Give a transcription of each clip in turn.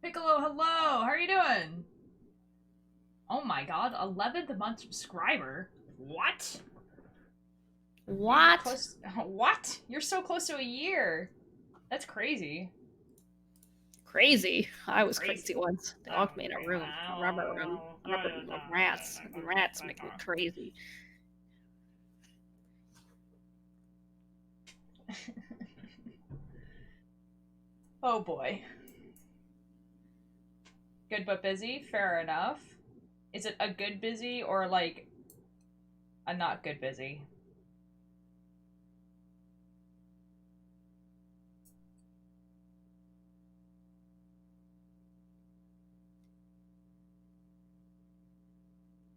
Piccolo, hello! How are you doing? Oh my god, 11th month subscriber? What? You're What? close. What? You're so close to a year. That's crazy. Crazy. I was crazy Crazy. once. They locked me in a room, a rubber room, rubber room of rats, and rats make me crazy. Oh boy. Good but busy? Fair enough. Is it a good busy or like a not good busy?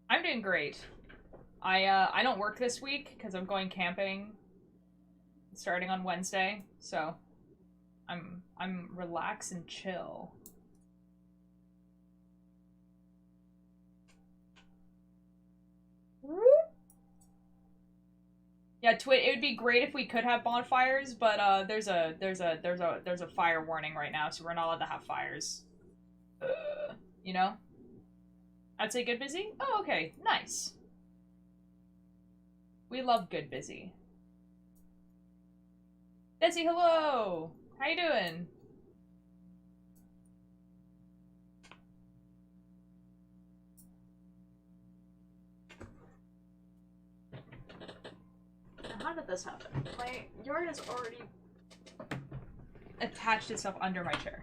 I'm doing great. I don't work this week because I'm going camping starting on Wednesday, so I'm relax and chill. Yeah, it would be great if we could have bonfires, but there's a fire warning right now, so we're not allowed to have fires. You know? I'd say good busy? Oh, okay. Nice. We love good busy. Desi, hello! How you doing? How did this happen? My yard has already attached itself under my chair.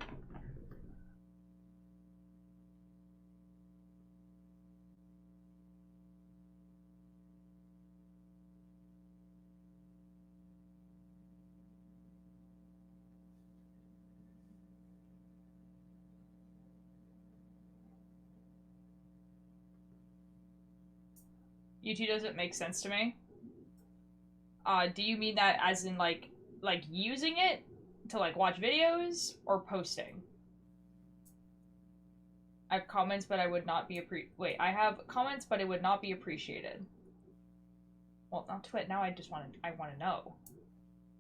YouTube doesn't make sense to me. Do you mean that as in like using it to like watch videos or posting? I have comments, but I would not be Wait, I have comments, but it would not be appreciated. Well, not Twit. Now I want to know.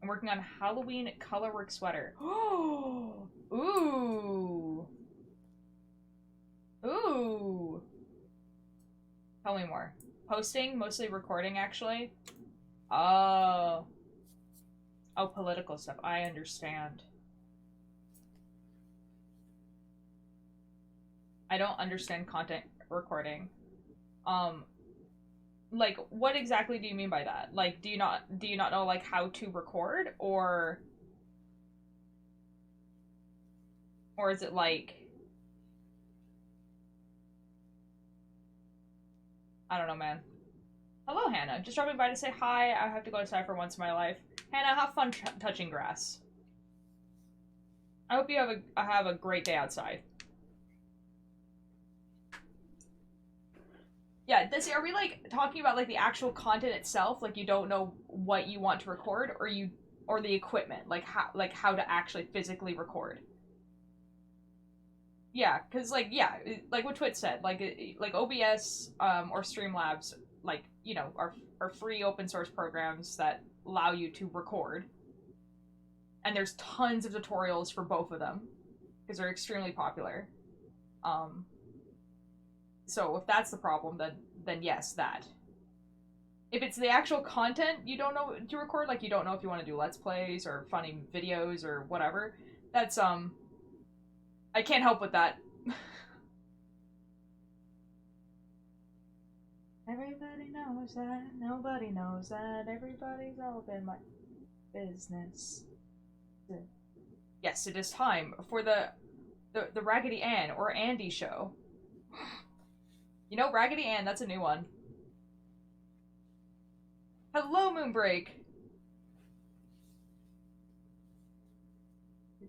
I'm working on Halloween colorwork sweater. Oh, ooh, ooh. Tell me more. Posting, mostly recording, actually. Oh, oh, political stuff. I understand. I don't understand content recording. Um, like, what exactly do you mean by that? Like, do you not know like how to record, or is it like, I don't know, man. Hello, Hannah. Just dropping by to say hi. I have to go outside for once in my life. Hannah, have fun touching grass. I hope you have a great day outside. Yeah, are we like talking about like the actual content itself? Like you don't know what you want to record, or the equipment, like how to actually physically record. Yeah, because like what Twit said, like OBS or Streamlabs, like are free open source programs that allow you to record, and there's tons of tutorials for both of them because they're extremely popular. Um, so if that's the problem, then yes, that. If it's the actual content you don't know to record, like you don't know if you want to do let's plays or funny videos or whatever, that's I can't help with that. Everybody knows that. Nobody knows that. Everybody's all up in my business. Yes, it is time for the Raggedy Ann or Andy show. You know, Raggedy Ann, that's a new one. Hello, Moonbreak.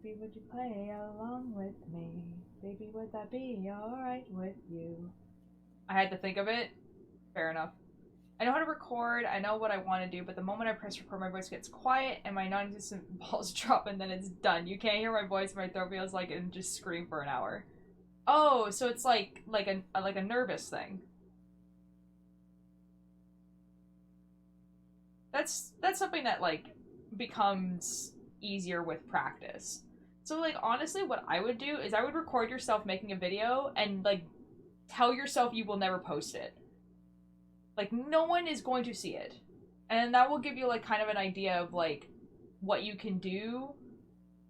Baby, would you play along with me? Baby, would that be alright with you? I had to think of it. Fair enough. I know how to record, I know what I want to do, but the moment I press record, my voice gets quiet and my non existent balls drop and then it's done. You can't hear my voice, my throat feels like it and just scream for an hour. Oh, so it's like a nervous thing. That's something that like becomes easier with practice. So, like, honestly, what I would do is I would record yourself making a video and, like, tell yourself you will never post it. Like, no one is going to see it. And that will give you, like, kind of an idea of, like, what you can do.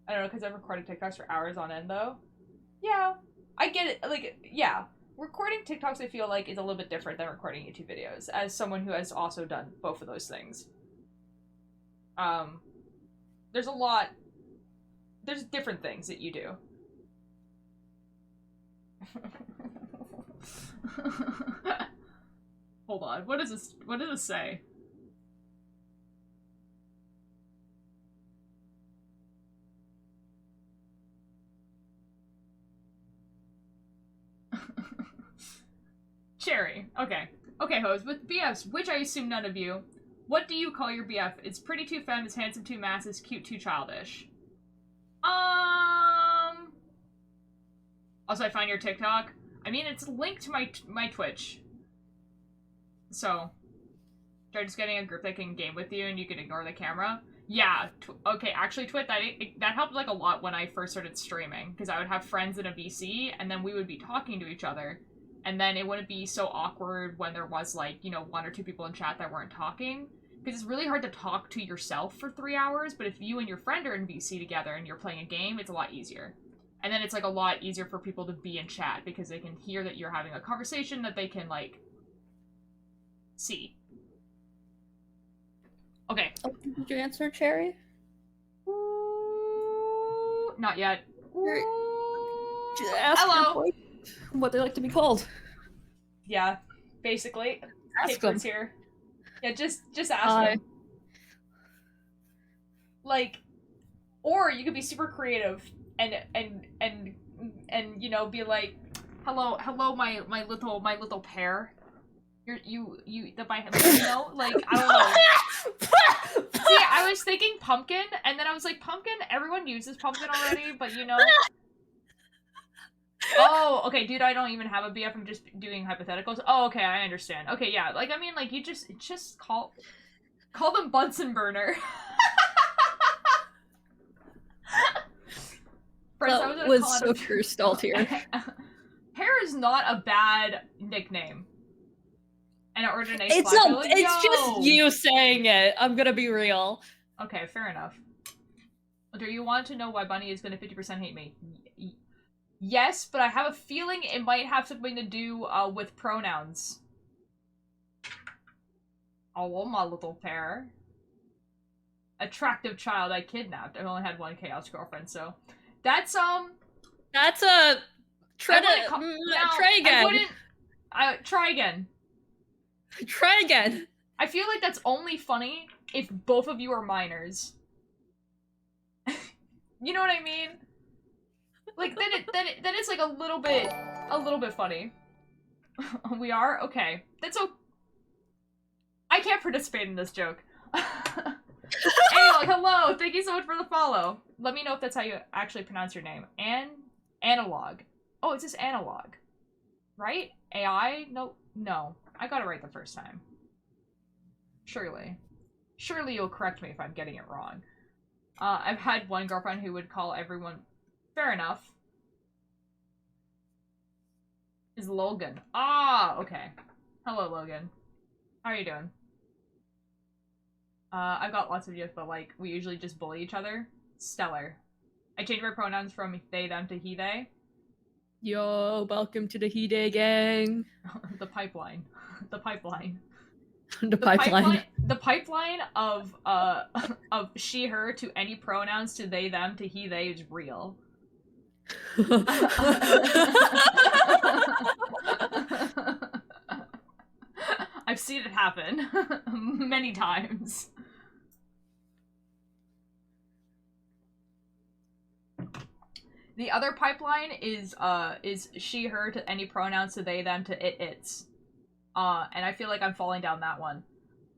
I don't know, because I've recorded TikToks for hours on end, though. Yeah, I get it. Like, yeah. Recording TikToks, I feel like, is a little bit different than recording YouTube videos, as someone who has also done both of those things. There's a lot... There's different things that you do. Hold on. What does this say? Cherry. Okay. Okay, hoes. With BFs, which I assume none of you, what do you call your BF? It's pretty too femme, is handsome too mass, is cute too childish. Also, I find your TikTok. I mean, it's linked to my Twitch. So, try just getting a group that can game with you and you can ignore the camera. Yeah. Okay, actually, Twit, that helped, like, a lot when I first started streaming. Because I would have friends in a VC, and then we would be talking to each other. And then it wouldn't be so awkward when there was, like, you know, 1 or 2 people in chat that weren't talking. Because it's really hard to talk to yourself for 3 hours, but if you and your friend are in VC together and you're playing a game, it's a lot easier. And then it's, like, a lot easier for people to be in chat, because they can hear that you're having a conversation that they can, like, see. Okay. Oh, did you answer, Cherry? Ooh, not yet. Ask hello. What they like to be called. Yeah, basically. Ask them. Here. Yeah, just ask them. Like, or you could be super creative and you know, be like, hello, my little pear. You you know, like, I don't know. See, I was thinking pumpkin, and then I was like, pumpkin, everyone uses pumpkin already, but you know. Oh, okay, dude, I don't even have a BF, I'm just doing hypotheticals. Oh, okay, I understand. Okay, yeah, like, I mean, like, you just call them Bunsen burner. That was so cursed here. Pear is not a bad nickname. And ordination. It's not. Like, it's just you saying it. I'm gonna be real. Okay, fair enough. Do you want to know why Bunny is gonna 50% hate me? Yes, but I have a feeling it might have something to do with pronouns. Oh, my little pear. Attractive child I kidnapped. I've only had 1 chaos girlfriend, so that's a try again. Try again. Try again. I feel like that's only funny if both of you are minors. You know what I mean? Like, then it's like a little bit funny. We are? Okay. That's okay. I can't participate in this joke. Anyway, hello! Thank you so much for the follow. Let me know if that's how you actually pronounce your name. Analog. Oh, it's just analog. Right? AI? No. I got it right the first time. Surely. Surely you'll correct me if I'm getting it wrong. I've had one girlfriend who would call everyone... Fair enough. Is Logan. Ah, okay. Hello, Logan. How are you doing? I've got lots of youth, but, like, we usually just bully each other. Stellar. I changed my pronouns from they, them to he, they. Yo, welcome to the he, they gang. The pipeline. The pipeline. The pipeline of she, her to any pronouns to they, them to he, they is real. I've seen it happen many times. The other pipeline is she, her to any pronouns to they, them to it, its. And I feel like I'm falling down that one.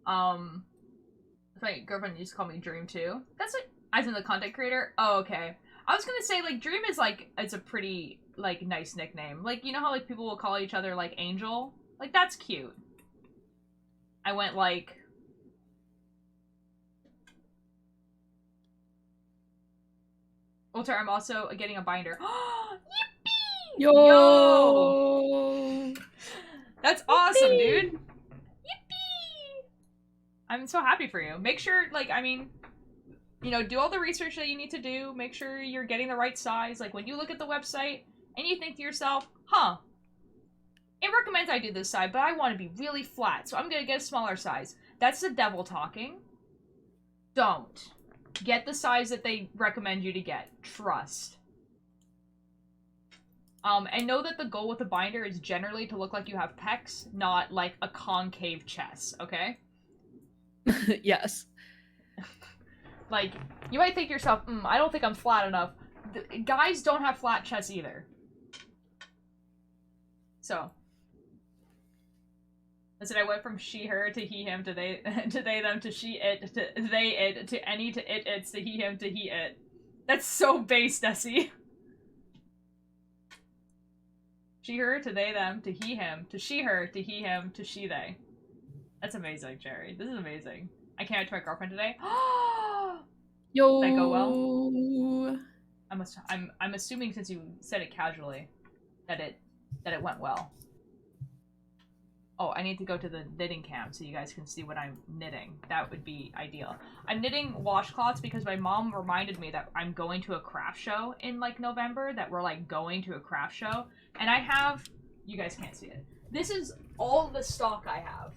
My girlfriend used to call me Dream too. That's like, as in the content creator? Oh, okay. I was gonna say, like, Dream is, like, it's a pretty, like, nice nickname. Like, you know how, like, people will call each other, like, Angel? Like, that's cute. I went, like... Ultra, I'm also getting a binder. Yippee! Yo! Yo! That's awesome, dude. Yippee! I'm so happy for you. Make sure, like, I mean, you know, do all the research that you need to do. Make sure you're getting the right size. Like, when you look at the website and you think to yourself, huh, it recommends I do this size, but I want to be really flat, so I'm going to get a smaller size. That's the devil talking. Don't. Get the size that they recommend you to get. Trust. And know that the goal with the binder is generally to look like you have pecs, not like a concave chest, okay? Yes. Like, you might think to yourself, I don't think I'm flat enough. Guys don't have flat chests either. So. Listen, I went from she, her to he, him to they, them to she, it, to they, it, to any, to it, its, to he, him, to he, it. That's so base, Nessie. She, her, to they, them, to he, him, to she, her, to he, him, to she, they. That's amazing, Jerry. This is amazing. I can't wait to my girlfriend today. Yo! Did that go well? I'm assuming since you said it casually that it went well. Oh, I need to go to the knitting camp so you guys can see what I'm knitting. That would be ideal. I'm knitting washcloths because my mom reminded me that I'm going to a craft show in, like, November, that we're, like, going to a craft show. And I have... You guys can't see it. This is all the stock I have.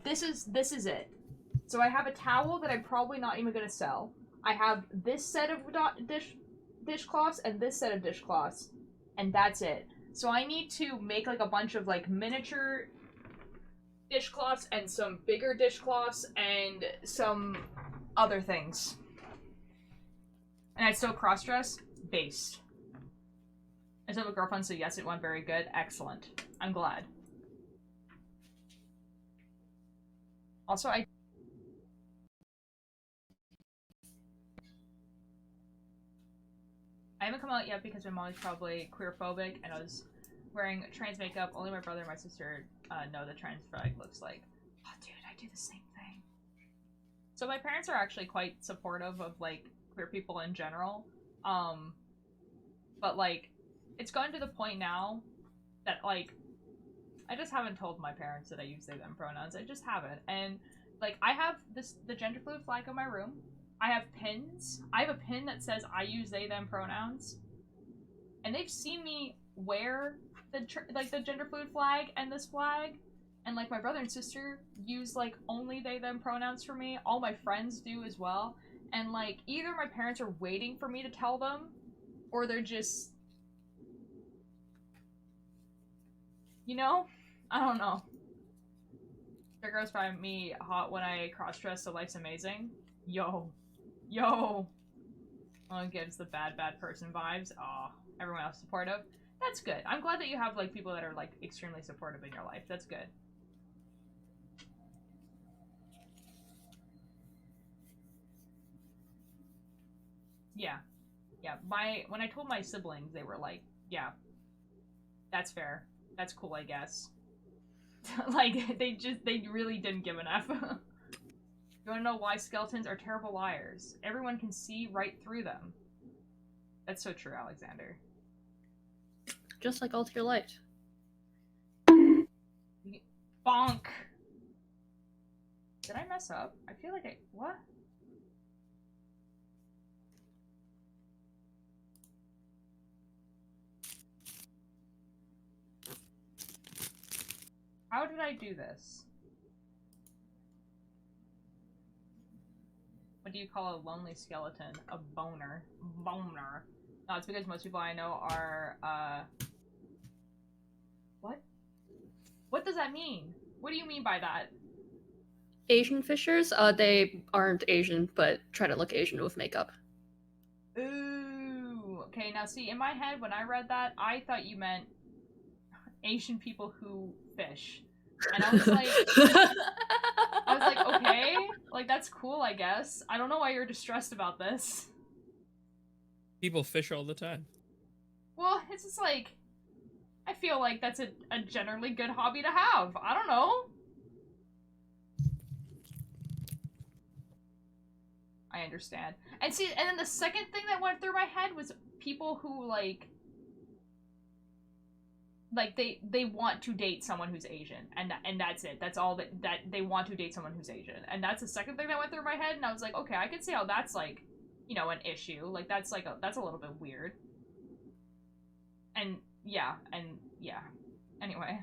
This is it. So I have a towel that I'm probably not even going to sell. I have this set of dishcloths and this set of dishcloths, and that's it. So I need to make like a bunch of like miniature dishcloths and some bigger dishcloths and some other things. And I still cross-dress? Based. I still have a girlfriend, so yes, it went very good. Excellent. I'm glad. Also, I haven't come out yet because my mom is probably queerphobic and I was wearing trans makeup. Only my brother and my sister know the trans flag looks like. Oh, dude, I do the same thing. So my parents are actually quite supportive of, like, queer people in general. But, like, it's gotten to the point now that, like, I just haven't told my parents that I use they, them pronouns. I just haven't. And, like, I have the gender fluid flag in my room. I have pins. I have a pin that says I use they, them pronouns. And they've seen me wear the gender fluid flag and this flag. And, like, my brother and sister use, like, only they, them pronouns for me. All my friends do as well. And, like, either my parents are waiting for me to tell them, or they're just... You know? I don't know. Their girls find me hot when I cross-dress, so life's amazing. Yo. Yo! Well, it gives the bad person vibes. Aw, everyone else supportive. That's good. I'm glad that you have, like, people that are, like, extremely supportive in your life. That's good. Yeah. Yeah. When I told my siblings, they were like, yeah, that's fair. That's cool, I guess. Like, they really didn't give an F. You wanna know why skeletons are terrible liars? Everyone can see right through them. That's so true, Alexander. Just like Alter Light. Bonk! Did I mess up? I feel like what? How did I do this? What do you call a lonely skeleton? A boner. Boner. No, it's because most people I know are, What? What does that mean? What do you mean by that? Asian fishers? They aren't Asian, but try to look Asian with makeup. Ooh. Okay, now see, in my head, when I read that, I thought you meant Asian people who fish. And I was like, okay, like, that's cool, I guess. I don't know why you're distressed about this. People fish all the time. Well, it's just like, I feel like that's a generally good hobby to have. I don't know. I understand. And see, and then the second thing that went through my head was people who, like they want to date someone who's Asian, and that's it. That's all that they want to date someone who's Asian, and that's the second thing that went through my head. And I was like, okay, I can see how that's like, you know, an issue. Like that's a little bit weird. And yeah. Anyway.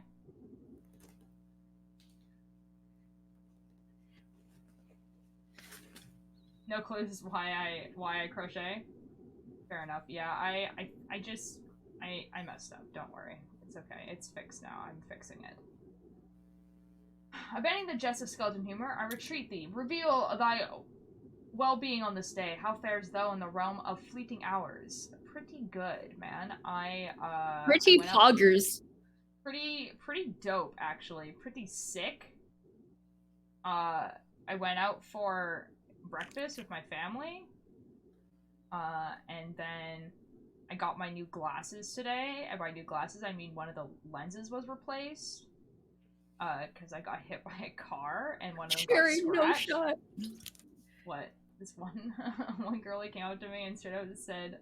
No clues why I crochet. Fair enough. Yeah, I messed up. Don't worry. It's okay. It's fixed now. I'm fixing it. Abandoning the jest of skeleton humor, I retreat thee. Reveal thy well-being on this day. How fares thou in the realm of fleeting hours? Pretty good, man. Pretty poggers. Pretty dope, actually. Pretty sick. I went out for breakfast with my family. And then I got my new glasses today. And by new glasses, I mean one of the lenses was replaced. Because I got hit by a car, and one of them got scratched. No shot. What? This one girlie came up to me and straight up just said,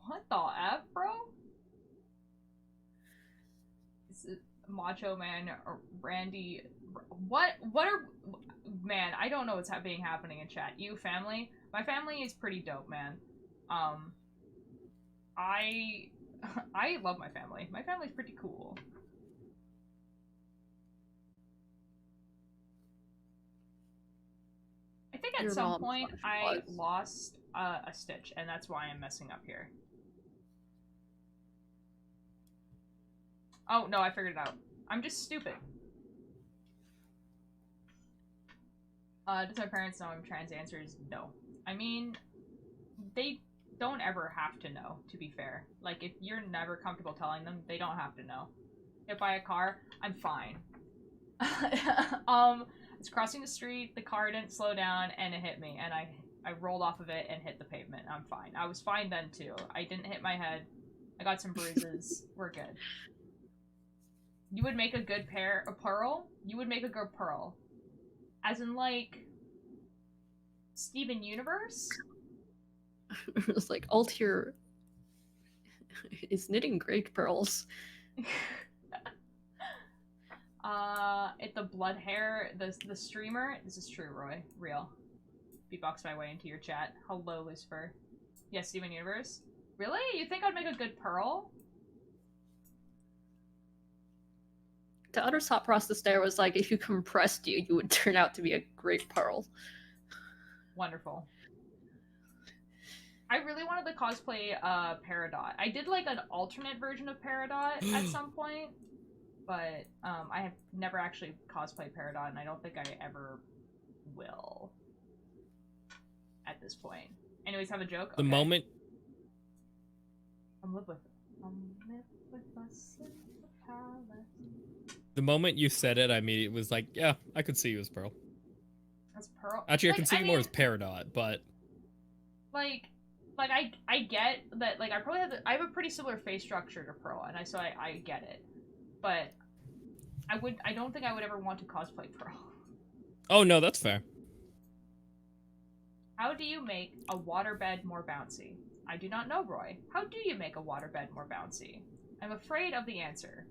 "What the F, bro?" This is Macho Man or Randy. What are... Man, I don't know what's happening in chat. You, family? My family is pretty dope, man. I love my family. My family's pretty cool. I think at some point I lost a stitch, and that's why I'm messing up here. Oh, no, I figured it out. I'm just stupid. Does my parents know I'm trans? The answer is no. I mean, they don't ever have to know, to be fair. Like, if you're never comfortable telling them, they don't have to know. Hit by a car, I'm fine. I was crossing the street, the car didn't slow down, and it hit me, and I rolled off of it and hit the pavement. I'm fine. I was fine then, too. I didn't hit my head. I got some bruises. We're good. You would make a good pearl? You would make a good pearl. As in, like, Steven Universe? It's like, Altair is knitting great pearls. The blood hair, the streamer. This is true, Roy. Real. Beatbox my way into your chat. Hello, Lucifer. Yes, Steven Universe. Really? You think I'd make a good pearl? The other thought process there was like, if you compressed you would turn out to be a great pearl. Wonderful. I really wanted to cosplay Peridot. I did like an alternate version of Peridot at some point, but I have never actually cosplayed Peridot, and I don't think I ever will at this point. Anyways, have a joke? The okay. moment... I'm live with us in the palace. The moment you said it, I mean, it was like, yeah, I could see you as Pearl. As Pearl? Actually, like, I can see you more as Peridot, but... Like I get that, like, I have a pretty similar face structure to Pearl, and so I get it. But I don't think I would ever want to cosplay Pearl. Oh, no, that's fair. How do you make a waterbed more bouncy? I do not know, Roy. How do you make a waterbed more bouncy? I'm afraid of the answer.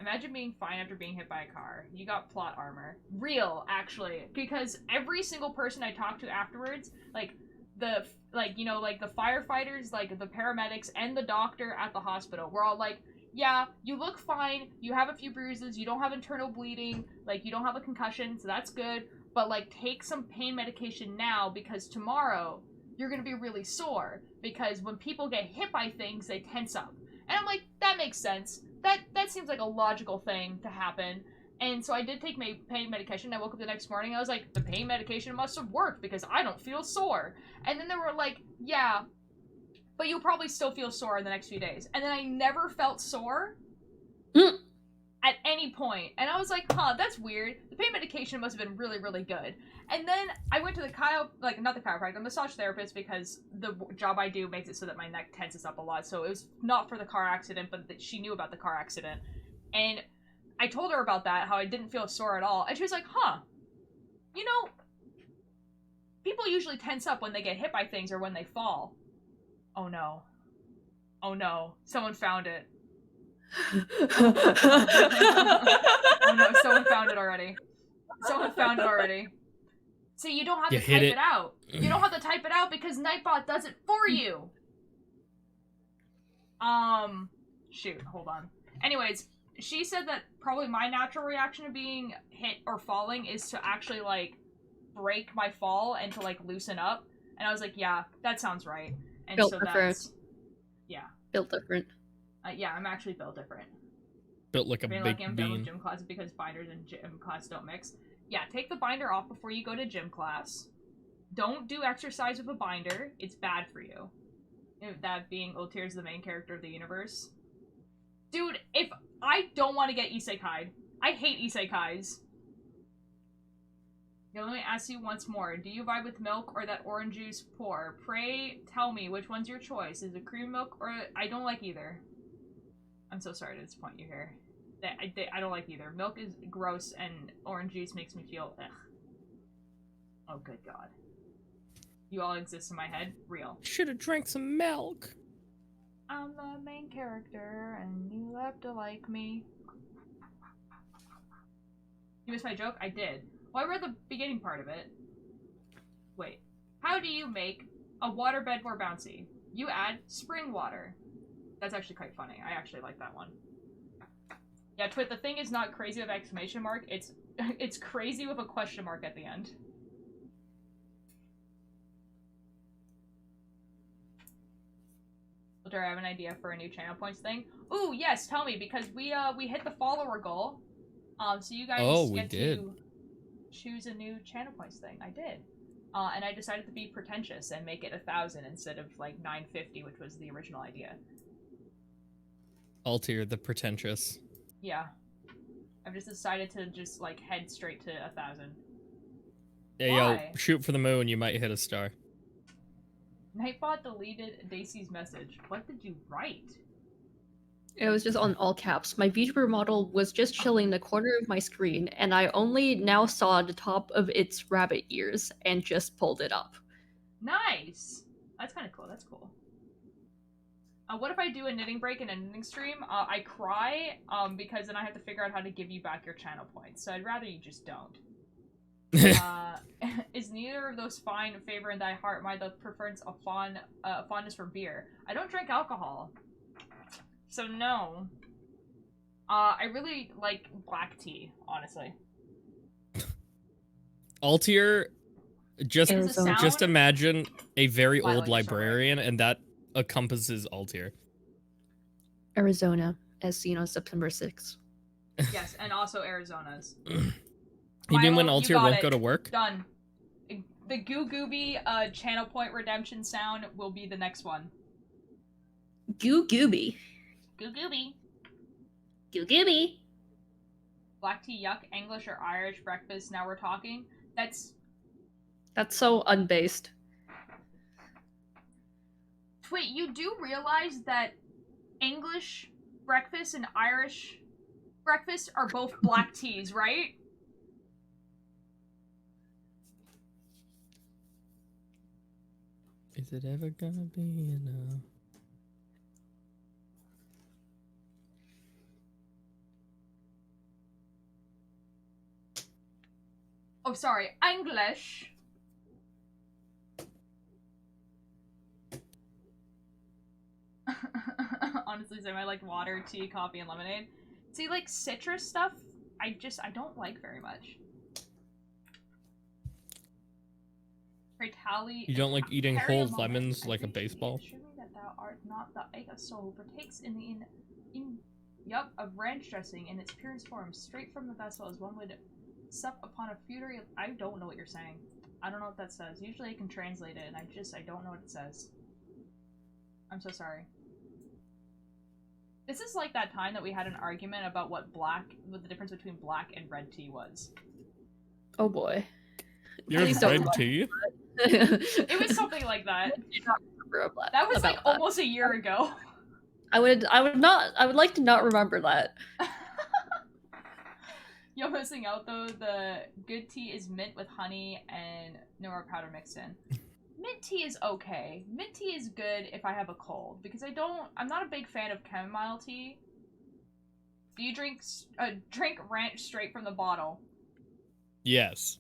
Imagine being fine after being hit by a car. You got plot armor. Real, actually. Because every single person I talked to afterwards, like, the firefighters, like, the paramedics, and the doctor at the hospital were all like, yeah, you look fine, you have a few bruises, you don't have internal bleeding, like, you don't have a concussion, so that's good, but, like, take some pain medication now, because tomorrow you're gonna be really sore, because when people get hit by things, they tense up. And I'm like, that makes sense. That seems like a logical thing to happen. And so I did take my pain medication. I woke up the next morning. I was like, the pain medication must have worked because I don't feel sore. And then they were like, yeah, but you'll probably still feel sore in the next few days. And then I never felt sore at any point. And I was like, huh, that's weird. The pain medication must have been really, really good. And then I went to the massage therapist, because the job I do makes it so that my neck tenses up a lot. So it was not for the car accident, but that she knew about the car accident. And I told her about that, how I didn't feel sore at all. And she was like, huh, you know, people usually tense up when they get hit by things or when they fall. Oh no. Oh no. Someone found it. Oh no, someone found it already. Someone found it already. See, you don't have You to hit type it. it out. You don't have to type it out because Nightbot does it for you. Shoot, hold on. Anyways, she said that probably my natural reaction to being hit or falling is to actually, like, break my fall and to, like, loosen up. And I was like, yeah, that sounds right. And Built so different. that's... Yeah. Built different. Yeah, I'm actually built different. Built like a I mean, big like, I'm done with bean. gym class because binders and gym class don't mix. Yeah, take the binder off before you go to gym class. Don't do exercise with a binder. It's bad for you. That being Ultir's the main character of the universe. Dude, if I don't want to get isekai'd. I hate isekais. Yeah, let me ask you once more. Do you vibe with milk or that orange juice pour? Pray tell me which one's your choice. Is it cream milk or... I don't like either. I'm so sorry to disappoint you here. I don't like either. Milk is gross and orange juice makes me feel... Ugh. Oh, good God. You all exist in my head? Real. Should have drank some milk. I'm the main character, and you have to like me. You missed my joke? I did. Well, I read the beginning part of it. Wait. How do you make a waterbed more bouncy? You add spring water. That's actually quite funny. I actually like that one. Yeah, Twit, the thing is not crazy with exclamation mark. It's crazy with a question mark at the end. Do I have an idea for a new channel points thing? Ooh, yes, tell me, because we hit the follower goal. So you guys get to choose a new channel points thing. I did. And I decided to be pretentious and make it 1,000 instead of like 950, which was the original idea. Altir the pretentious. Yeah. I've just decided to just like head straight to 1,000. Hey, Why? yo, shoot for the moon, you might hit a star. Nightbot deleted Daisy's message. What did you write? It was just on all caps. My VTuber model was just chilling in the corner of my screen, and I only now saw the top of its rabbit ears and just pulled it up. Nice! That's kind of cool. That's cool. What if I do a knitting break and a knitting stream? I cry, because then I have to figure out how to give you back your channel points. So I'd rather you just don't. Is neither of those fine, favor, and thy heart my the preference of fondness for beer? I don't drink alcohol. So no. I really like black tea, honestly. Altir, just imagine a very old librarian, and that encompasses Altir. Arizona, as seen on September 6th. Yes, and also Arizona's. You mean when Altir won't go to work? Done. The Goo Gooby channel point redemption sound will be the next one. Goo Gooby. Goo Gooby. Goo Gooby. Black tea, yuck. English or Irish breakfast. Now we're talking. That's so unbased. Wait, you do realize that English breakfast and Irish breakfast are both black teas, right? Is it ever gonna be enough? Oh, sorry. English. Honestly, Sam, I like water, tea, coffee, and lemonade. See, like, citrus stuff, I don't like very much. You don't like eating whole lemons like a baseball? Assure me that thou art not the Ega soul, partakes of ranch dressing in its purest form, straight from the vessel, as one would sup upon a funeral. I don't know what you're saying. I don't know what that says. Usually I can translate it, and I don't know what it says. I'm so sorry. This is like that time that we had an argument about what the difference between black and red tea was. Oh boy. There's red tea? It was something like that. That was like almost a year ago. I would like to not remember that. You're missing out though. The good tea is mint with honey and Nora powder mixed in. Mint tea is okay. Mint tea is good if I have a cold because I'm not a big fan of chamomile tea. Do you drink ranch straight from the bottle? Yes.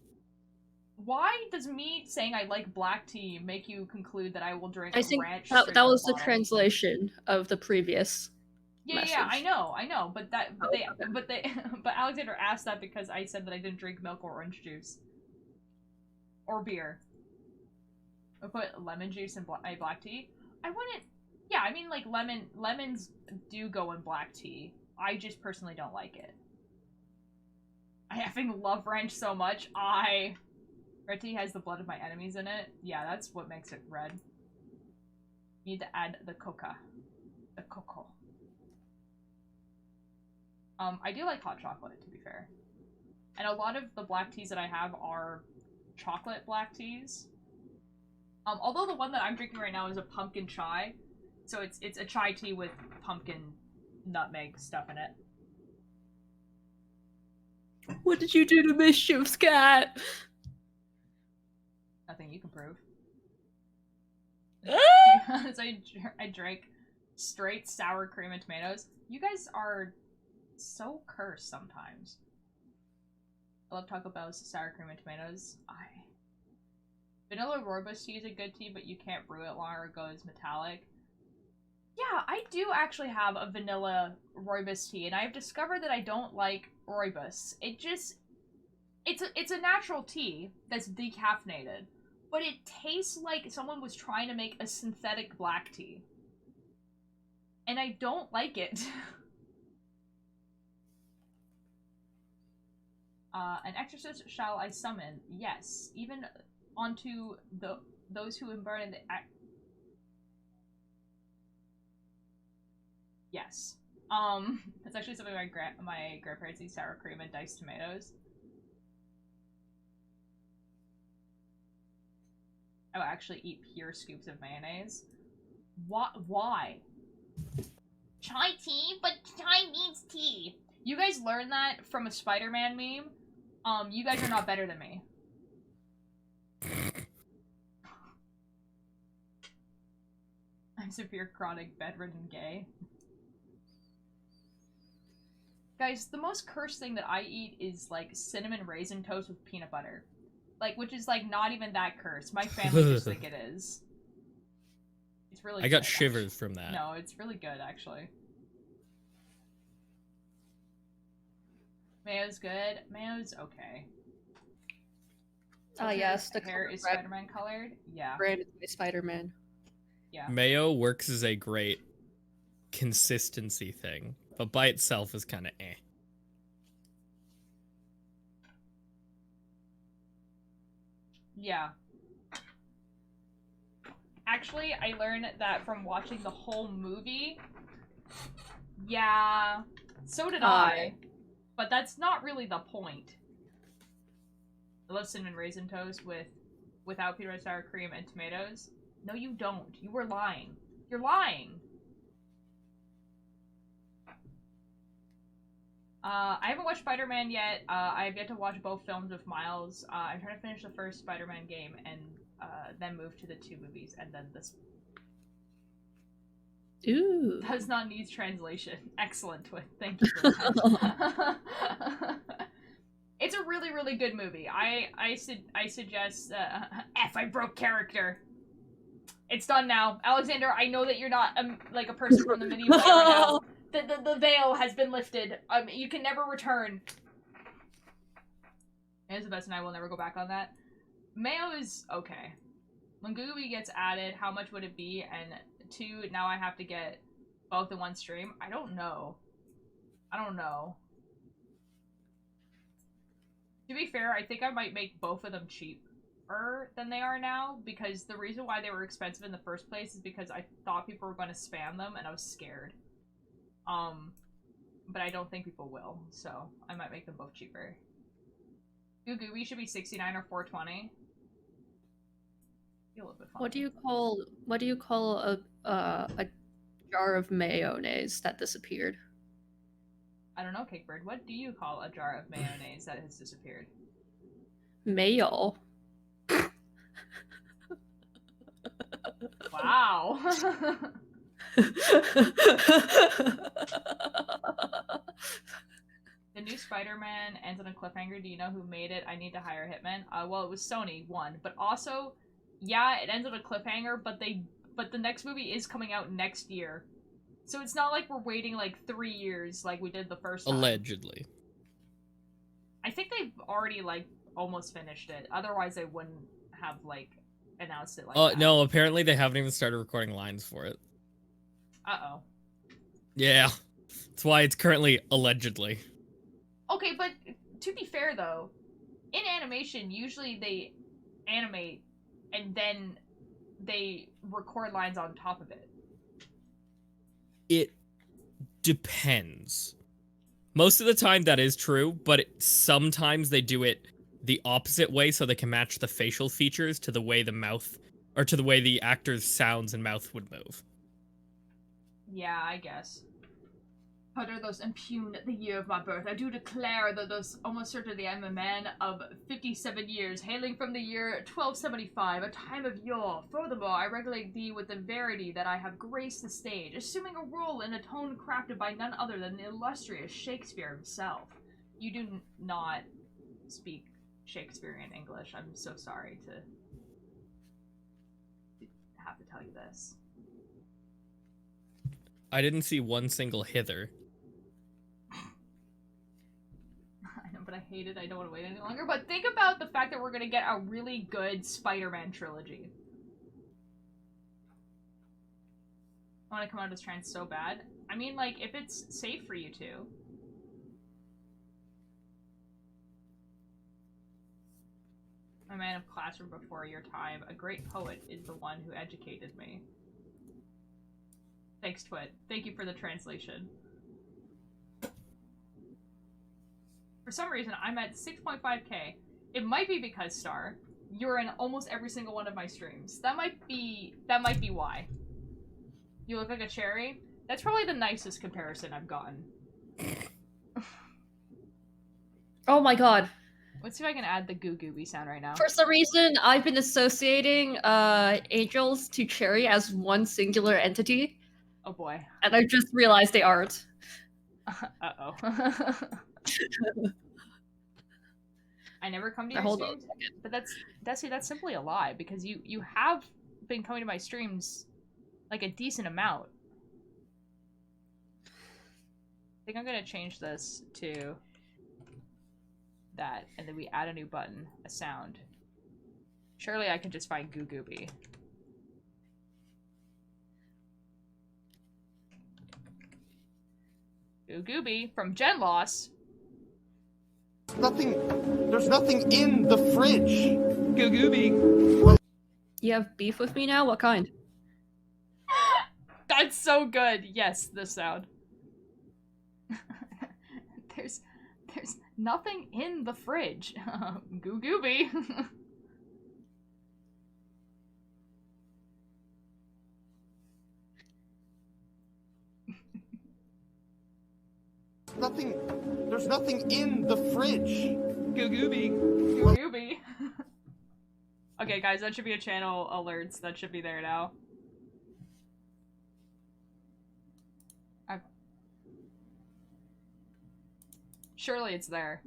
Why does me saying I like black tea make you conclude that I will drink I think ranch that straight that from was the the bottle? translation of the previous message. Yeah, I know, but Alexander asked that because I said that I didn't drink milk or orange juice or beer. I put lemon juice in my black tea. I wouldn't. Yeah, I mean like lemons do go in black tea. I just personally don't like it. I effing love ranch so much. Red tea has the blood of my enemies in it. Yeah, that's what makes it red. Need to add the coca. The cocoa. I do like hot chocolate, to be fair. And a lot of the black teas that I have are chocolate black teas. Although the one that I'm drinking right now is a pumpkin chai. So it's a chai tea with pumpkin nutmeg stuff in it. What did you do to Mischief, Scat? Nothing you can prove. So I drank straight sour cream and tomatoes. You guys are so cursed sometimes. I love Taco Bell's sour cream and tomatoes. Vanilla rooibos tea is a good tea, but you can't brew it long or it goes metallic. Yeah, I do actually have a vanilla rooibos tea, and I've discovered that I don't like rooibos. It's a natural tea that's decaffeinated, but it tastes like someone was trying to make a synthetic black tea. And I don't like it. An exorcist shall I summon? Yes, even onto those who burn in the yes. That's actually something my grandparents eat: sour cream and diced tomatoes. I will actually eat pure scoops of mayonnaise. Why? Chai tea, but chai means tea. You guys learned that from a Spider-Man meme. You guys are not better than me. I'm severe, chronic, bedridden, gay. Guys, the most cursed thing that I eat is, like, cinnamon raisin toast with peanut butter. Like, which is, like, not even that cursed. My family just think it is. It's really good. I got shivers from that. No, it's really good, actually. Mayo's good. Mayo's okay. Yes, the hair is Spider-Man colored. Yeah. Branded by Spider-Man. Yeah. Mayo works as a great consistency thing, but by itself is kind of eh. Yeah. Actually, I learned that from watching the whole movie. Yeah. So did I. But that's not really the point. I love cinnamon raisin toast without peanut butter, sour cream, and tomatoes. No, you don't. You were lying. You're lying. I haven't watched Spider-Man yet. I have yet to watch both films with Miles. I'm trying to finish the first Spider-Man game and then move to the 2 movies and then this. Ooh. Does not need translation. Excellent, Twit. Thank you for that. It's a really, really good movie. I suggest I broke character. It's done now. Alexander, I know that you're not like a person from the medieval era now. The veil has been lifted. You can never return. Mayo's the best, and I will never go back on that. Mayo is okay. When Gooey gets added, how much would it be? And 2, now I have to get both in one stream? I don't know. To be fair, I think I might make both of them cheaper than they are now, because the reason why they were expensive in the first place is because I thought people were going to spam them, and I was scared. But I don't think people will, so I might make them both cheaper. Gooey should be 69 or 420. Be a little bit funny. What do you call a jar of mayonnaise that disappeared? I don't know, Cakebird. What do you call a jar of mayonnaise that has disappeared? Mayo. Wow. The new Spider-Man ends on a cliffhanger. Do you know who made it? I need to hire Hitman. Well, it was Sony, one. But also, yeah, it ends on a cliffhanger, but the next movie is coming out next year. So it's not like we're waiting like 3 years like we did the first time. Allegedly. I think they've already like almost finished it. Otherwise they wouldn't have like announced it like that. No, apparently they haven't even started recording lines for it. Uh-oh. Yeah. That's why it's currently allegedly. Okay, but to be fair though, in animation, usually they animate and then they record lines on top of it. It depends. Most of the time that is true, but sometimes they do it the opposite way so they can match the facial features to the way the mouth, or to the way the actor's sounds and mouth would move. Yeah, I guess. Utter those impugn the year of my birth. I do declare that those almost certainly I am a man of 57 years, hailing from the year 1275, a time of yore. Furthermore, I regulate thee with the verity that I have graced the stage, assuming a role in a tone crafted by none other than the illustrious Shakespeare himself. You do not speak Shakespearean English. I'm so sorry to have to tell you this. I didn't see one single hither. I know, but I hate it. I don't want to wait any longer. But think about the fact that we're going to get a really good Spider-Man trilogy. I want to come out as trans so bad. I mean, like, if it's safe for you to. A man of classroom before your time. A great poet is the one who educated me. Thanks, Twit. Thank you for the translation. For some reason, I'm at 6.5k. It might be because, Star, you're in almost every single one of my streams. That might be why. You look like a cherry? That's probably the nicest comparison I've gotten. Oh my god. Let's see if I can add the goo gooby sound right now. For some reason, I've been associating angels to cherry as one singular entity. Oh boy. And I just realized they aren't. Uh-oh. I never come to your streams, but that's simply a lie, because you have been coming to my streams like a decent amount. I think I'm gonna change this to that, and then we add a new button, a sound. Surely I can just find Goo Gooby. Goo Gooby from Genloss. There's nothing in the fridge. Goo Gooby. You have beef with me now? What kind? That's so good. Yes, this sound. There's nothing in the fridge. Goo Gooby. There's nothing in the fridge. Goo Gooby. Goo Gooby. Okay, guys, that should be a channel alerts. That should be there now. Surely it's there.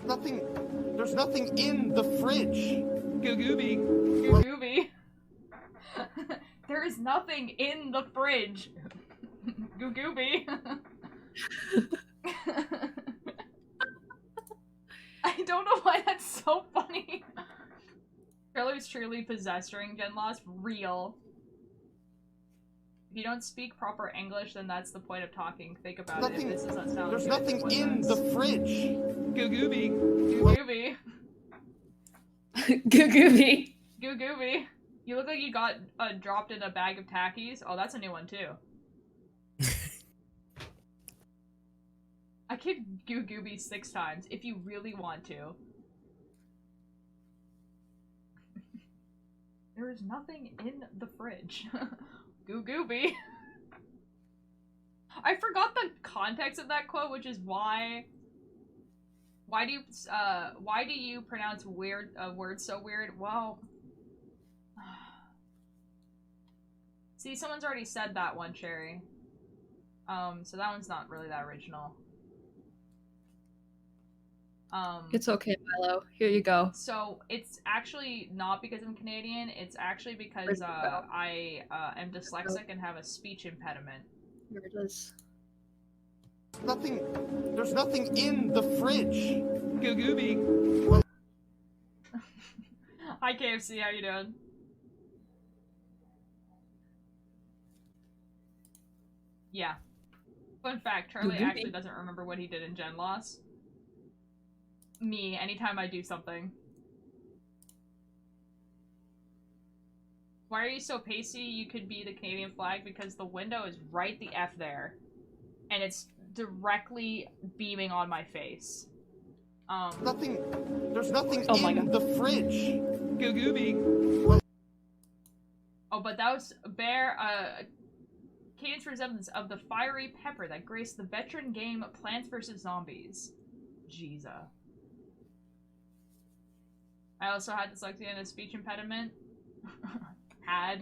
There's nothing in the fridge. Goo Gooby. Goo Gooby. There is nothing in the fridge. Goo Gooby. I don't know why that's so funny. Trailer is truly possessed during Gen Loss. Real. If you don't speak proper English, then that's the point of talking. Think about it. If this doesn't sound There's good, nothing in the fridge. Goo Gooby. Goo Gooby. Goo Gooby. Goo Gooby. You look like you got dropped in a bag of tackies. Oh, that's a new one too. I could Goo Gooby 6 times if you really want to. There is nothing in the fridge. Goo Gooby. I forgot the context of that quote, which is why do you pronounce weird words so weird? Well, see, someone's already said that one, Cherry. So that one's not really that original. It's okay, Milo. Here you go. So it's actually not because I'm Canadian. It's actually because I am dyslexic and have a speech impediment. Here it is. There's nothing in the fridge. Go Gooby. Hi KFC, how you doing? Yeah. Fun fact, Charlie actually doesn't remember what he did in Gen Loss. Me, anytime I do something. Why are you so pasty? You could be the Canadian flag because the window is right the F there. And it's directly beaming on my face. There's nothing in the fridge. Go Gooby. Oh, but that was Bear, cadence resemblance of the fiery pepper that graced the veteran game Plants vs. Zombies. Jesus. I also had dyslexia and a speech impediment. Had.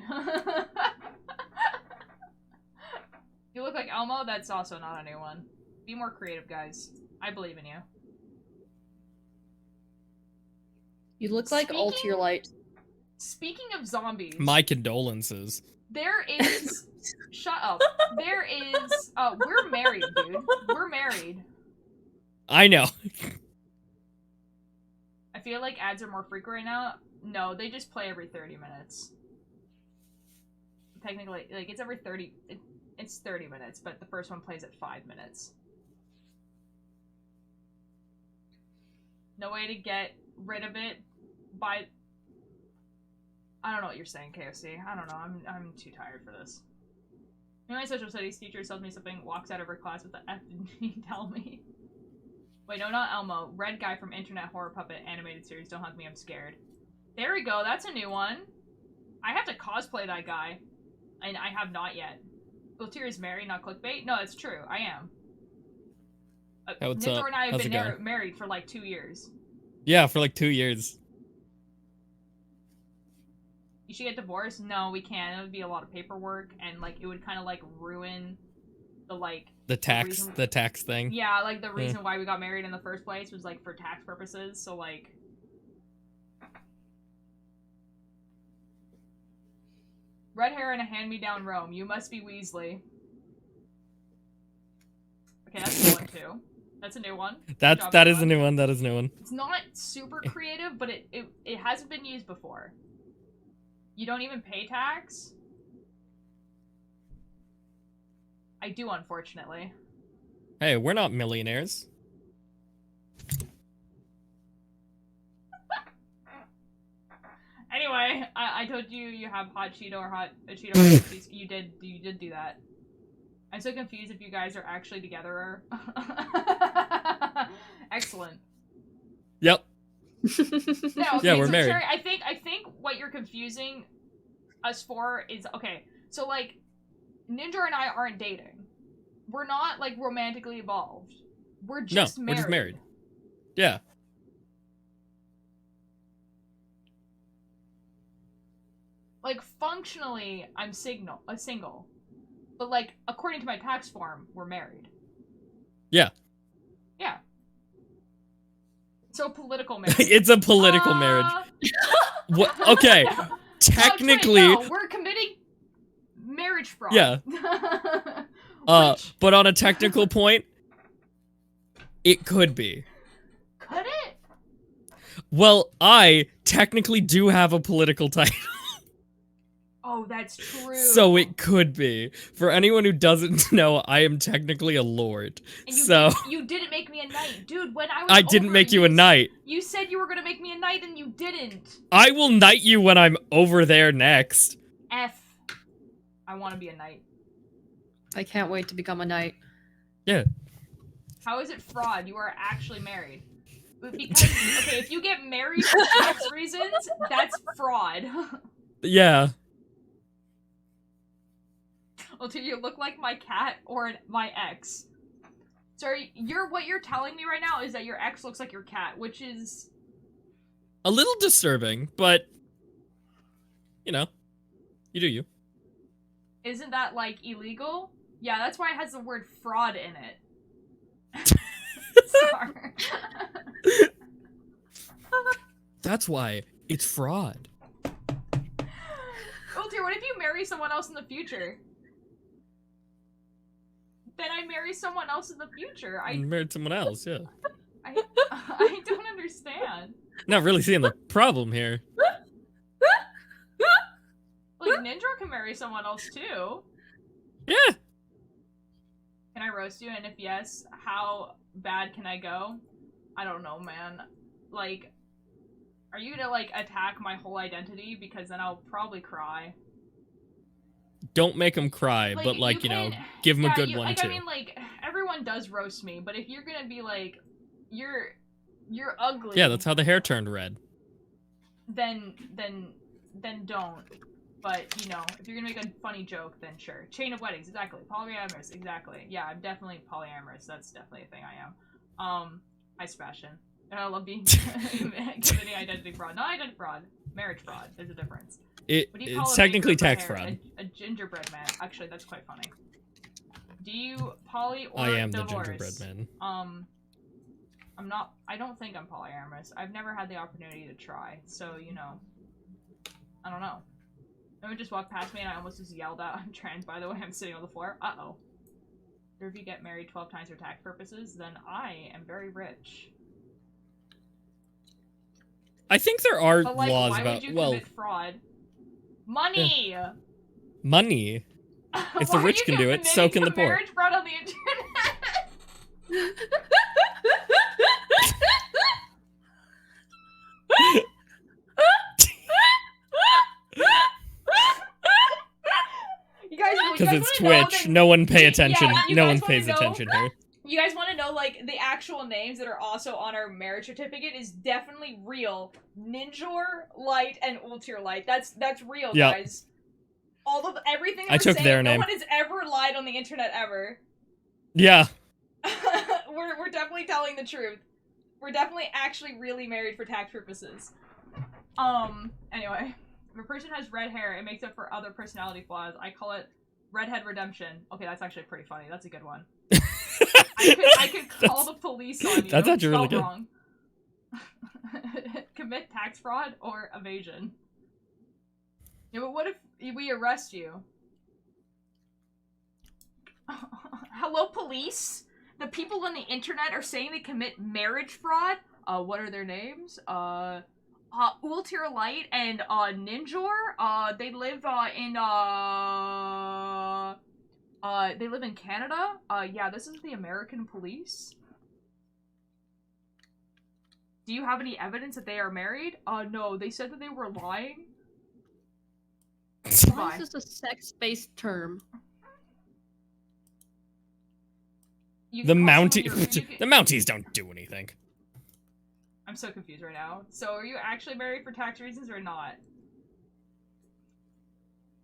You look like Elmo? That's also not a new one. Be more creative, guys. I believe in you. You look like Altier Light. Speaking of zombies... My condolences. There is... Shut up. There is... we're married, dude. We're married. I know. I feel like ads are more frequent right now. No, they just play every 30 minutes. Technically, like, it's every 30... It's 30 minutes, but the first one plays at 5 minutes. No way to get rid of it by... I don't know what you're saying, KFC. I don't know. I'm too tired for this. My social studies teacher tells me something, walks out of her class with the F and G tell me. Wait, no, not Elmo. Red guy from Internet Horror Puppet animated series. Don't hug me, I'm scared. There we go. That's a new one. I have to cosplay that guy. And I have not yet. Ultir is married, not clickbait. No, it's true. I am. Ninja and I have been married for like 2 years. Yeah, for like 2 years. You should get divorced? No, we can't. It would be a lot of paperwork, and like it would kind of like ruin the tax thing. Yeah, like the reason why we got married in the first place was like for tax purposes. So like, red hair and a hand-me-down Rome. You must be Weasley. Okay, that's a new one too. That's a new one. That is a new one. That is a new one. It's not super creative, but it hasn't been used before. You don't even pay tax? I do, unfortunately. Hey, we're not millionaires. Anyway, I told you have hot Cheeto or hot Cheeto. You did do that. I'm so confused if you guys are actually together. Excellent. Yep. No, okay, yeah, we're so married. Cherry, I think what you're confusing us for is, okay, so like Ninja and I aren't dating. We're not like romantically involved. We're just married. We're just married. Yeah. Like functionally I'm single. But like according to my tax form, we're married. Yeah. Yeah. So political marriage. It's a political marriage. What? Okay. Technically, no, we're committing marriage fraud. Yeah. But on a technical point, it could be. Could it? Well, I technically do have a political title. Oh, that's true. So it could be. For anyone who doesn't know, I am technically a lord. And you didn't make me a knight. Dude, when I didn't make you a knight. You said you were gonna make me a knight and you didn't. I will knight you when I'm over there next. F. I want to be a knight. I can't wait to become a knight. Yeah. How is it fraud? You are actually married. Because, okay, if you get married for tax reasons, that's fraud. Yeah. Well, do you look like my cat or my ex? Sorry, what you're telling me right now is that your ex looks like your cat, which is A little disturbing, but you know, you do you. isn't that like illegal? Yeah, that's why it has the word fraud in it. Sorry. That's why it's fraud. Oh dear, what if you marry someone else in the future? Then I marry someone else in the future. You married someone else, yeah. I don't understand. Not really seeing the problem here. Like, Ninja can marry someone else too. Yeah. Can I roast you? And if yes, how bad can I go? I don't know, man. Like, are you gonna, like, attack my whole identity? Because then I'll probably cry. Don't make him cry, Like, but, like, you know, give him yeah, a good one, like, too. I mean, like, everyone does roast me, but if you're gonna be like, you're ugly. Yeah, that's how the hair turned red. Then don't. But, you know, if you're gonna make a funny joke, then sure. Chain of weddings, exactly. Polyamorous, exactly. Yeah, I'm definitely polyamorous. That's definitely a thing I am. Hi, Sebastian. And I love being committing identity fraud. Not identity fraud. Marriage fraud. There's a difference. What do you call It's a technically man with tax hair? fraud. A gingerbread man. Actually, that's quite funny. Do you poly or I am divorce? the gingerbread man. I don't think I'm polyamorous. I've never had the opportunity to try, so, you know. I don't know. Someone just walked past me and I almost just yelled out, I'm trans, by the way, I'm sitting on the floor. Uh-oh. Or if you get married 12 times for tax purposes, then I am very rich. I think there are But, like, laws why about, would you well, commit fraud? Money! Yeah. Money. If the Why are rich you can do it, so committing can the to poor. marriage fraud on the internet? Because it's Twitch, no one pay attention. Yeah, No one pays attention here. You guys want to know, like, the actual names that are also on our marriage certificate is definitely real. Ninjor, Light, and Ultir Light. That's real, Yep. guys. Everything that I we're took saying, their no name. one has ever lied on the internet ever. Yeah. We're definitely telling the truth. We're definitely actually really married for tax purposes. Anyway. If a person has red hair, it makes up for other personality flaws. I call it redhead redemption. Okay, that's actually pretty funny. That's a good one. I could call the police on you. That's actually really Spelled good. wrong. Commit tax fraud or evasion. Yeah, but what if we arrest you? Hello, police? The people on the internet are saying they commit marriage fraud? What are their names? Ultir Light and, Ninjor. They live, they live in Canada. Yeah, this is the American police. Do you have any evidence that they are married? No, they said that they were lying. Why is this a sex-based term? The Mounties don't do anything. I'm so confused right now. So, are you actually married for tax reasons or not?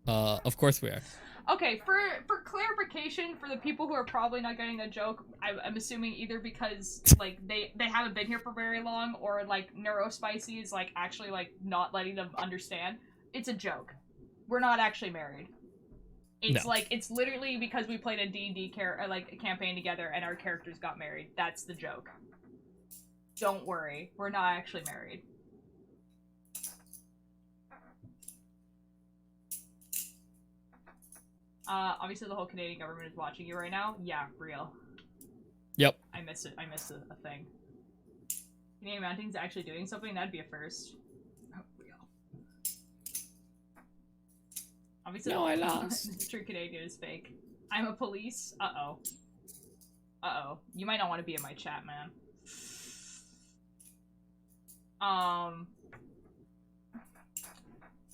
Of course we are. Okay, for clarification, for the people who are probably not getting the joke, I'm assuming either because, like, they haven't been here for very long, or, like, Neurospicy is, like, actually, like, not letting them understand. It's a joke. We're not actually married. It's, No. like, it's literally because we played a D&D campaign together and our characters got married. That's the joke. Don't worry. We're not actually married. Obviously the whole Canadian government is watching you right now. Yeah, real. Yep. I miss it. I miss a thing. Canadian Mounting's actually doing something? That'd be a first. Oh, real. Obviously, No, I lost. the true Canadian is fake. I'm a police? Uh-oh. Uh-oh. You might not want to be in my chat, man.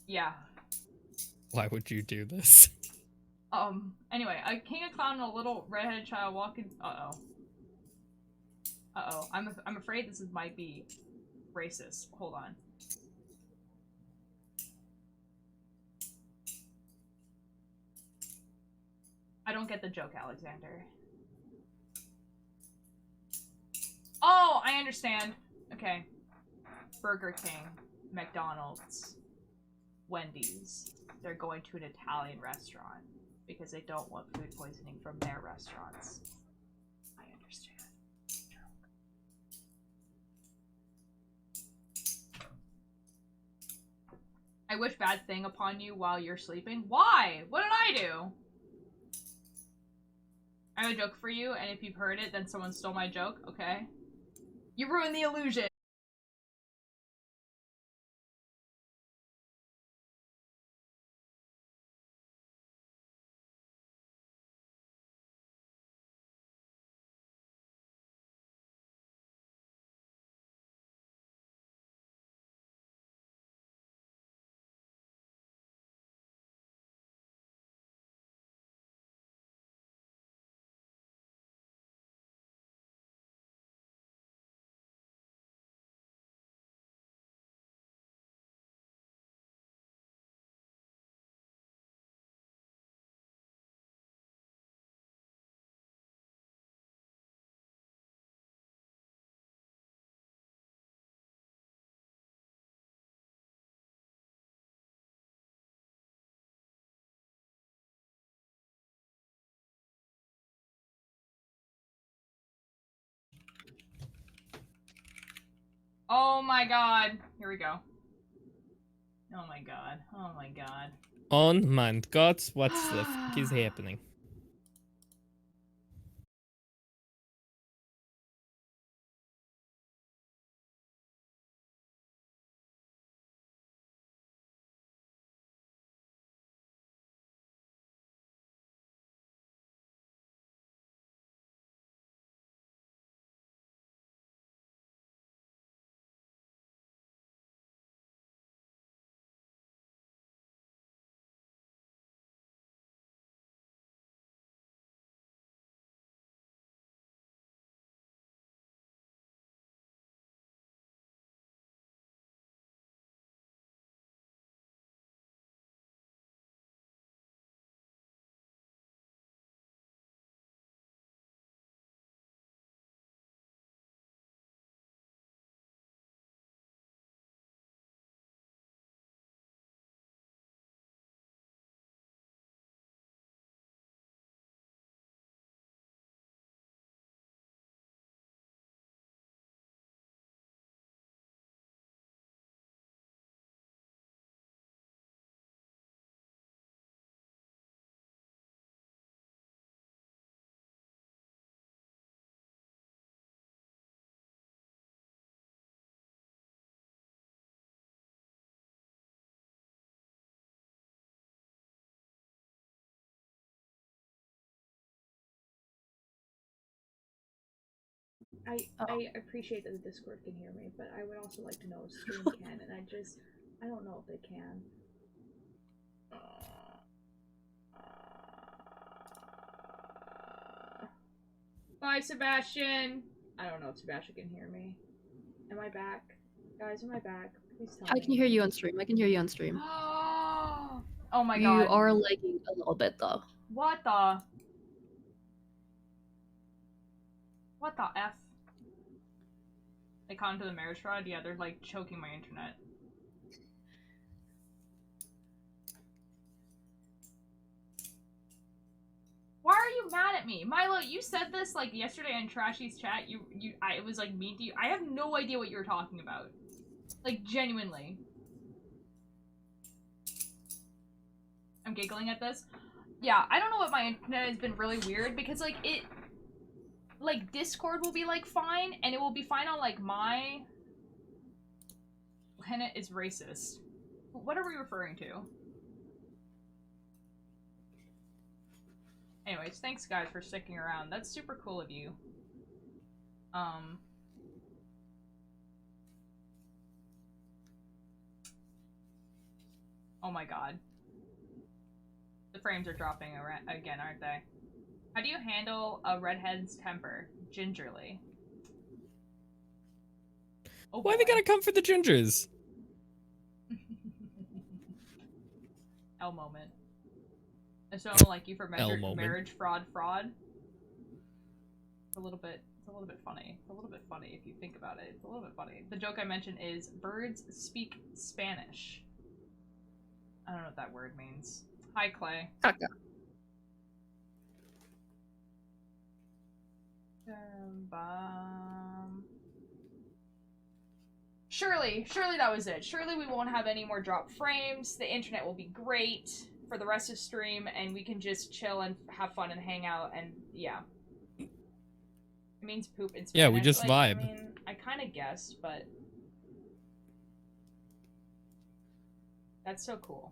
Yeah. Why would you do this? Anyway, a king of clown and a little redheaded child walking. Uh-oh. Uh-oh. I'm afraid this might be racist. Hold on. I don't get the joke, Alexander. Oh, I understand. Okay. Burger King, McDonald's, Wendy's. They're going to an Italian restaurant because they don't want food poisoning from their restaurants. I understand. I wish bad thing upon you while you're sleeping. Why? What did I do? I have a joke for you, and if you've heard it, then someone stole my joke, okay? You ruined the illusion! Oh my god. Here we go. Oh my god. Oh my god. On mein Gott, what the fuck is happening? I appreciate that the Discord can hear me, but I would also like to know if stream can, and I don't know if they can. Bye, Sebastian! I don't know if Sebastian can hear me. Am I back? Guys, am I back? Please tell I me. can hear you on stream. I can hear you on stream. Oh my You god. are lagging a little bit though. What the? What the F? They caught into the marriage fraud? Yeah, they're like choking my internet. Why are you mad at me? Milo, you said this like yesterday in Trashy's chat. It was like mean to you. I have no idea what you're talking about. Like, genuinely. I'm giggling at this. Yeah, I don't know what my internet has been really weird because like like Discord will be like fine and it will be fine on like my Henna is racist. What are we referring to? Anyways, thanks guys for sticking around. That's super cool of you. Oh my god. The frames are dropping again, aren't they? How do you handle a redhead's temper? Gingerly. Oh, Why they gotta come for the gingers? L moment. And so like you for L moment. marriage fraud. It's a little bit funny. It's a little bit funny if you think about it. It's a little bit funny. The joke I mentioned is birds speak Spanish. I don't know what that word means. Hi, Clay. Caca. Surely that was it. Surely we won't have any more drop frames. The internet will be great for the rest of stream, and we can just chill and have fun and hang out, and yeah. It means poop in Spanish. Yeah, we just like, vibe. I mean, I kind of guessed, but that's so cool.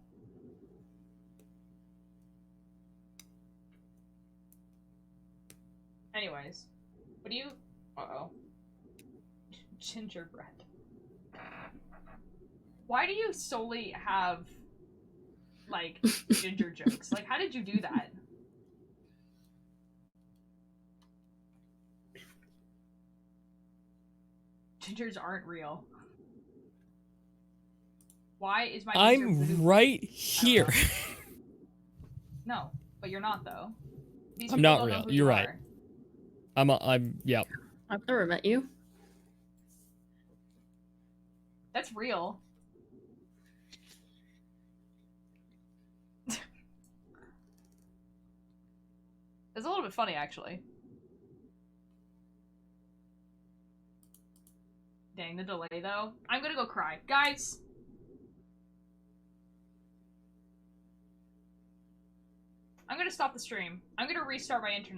Anyways, what do you... Uh-oh. Gingerbread. Why do you solely have, like, ginger jokes? Like, how did you do that? Gingers aren't real. Why is my user blue? I'm right here. No, but you're not, though. These I'm people not don't real. know who You're you right. are. Yep. I've never met you. That's real. It's a little bit funny, actually. Dang, the delay, though. I'm gonna go cry. Guys! I'm gonna stop the stream. I'm gonna restart my internet.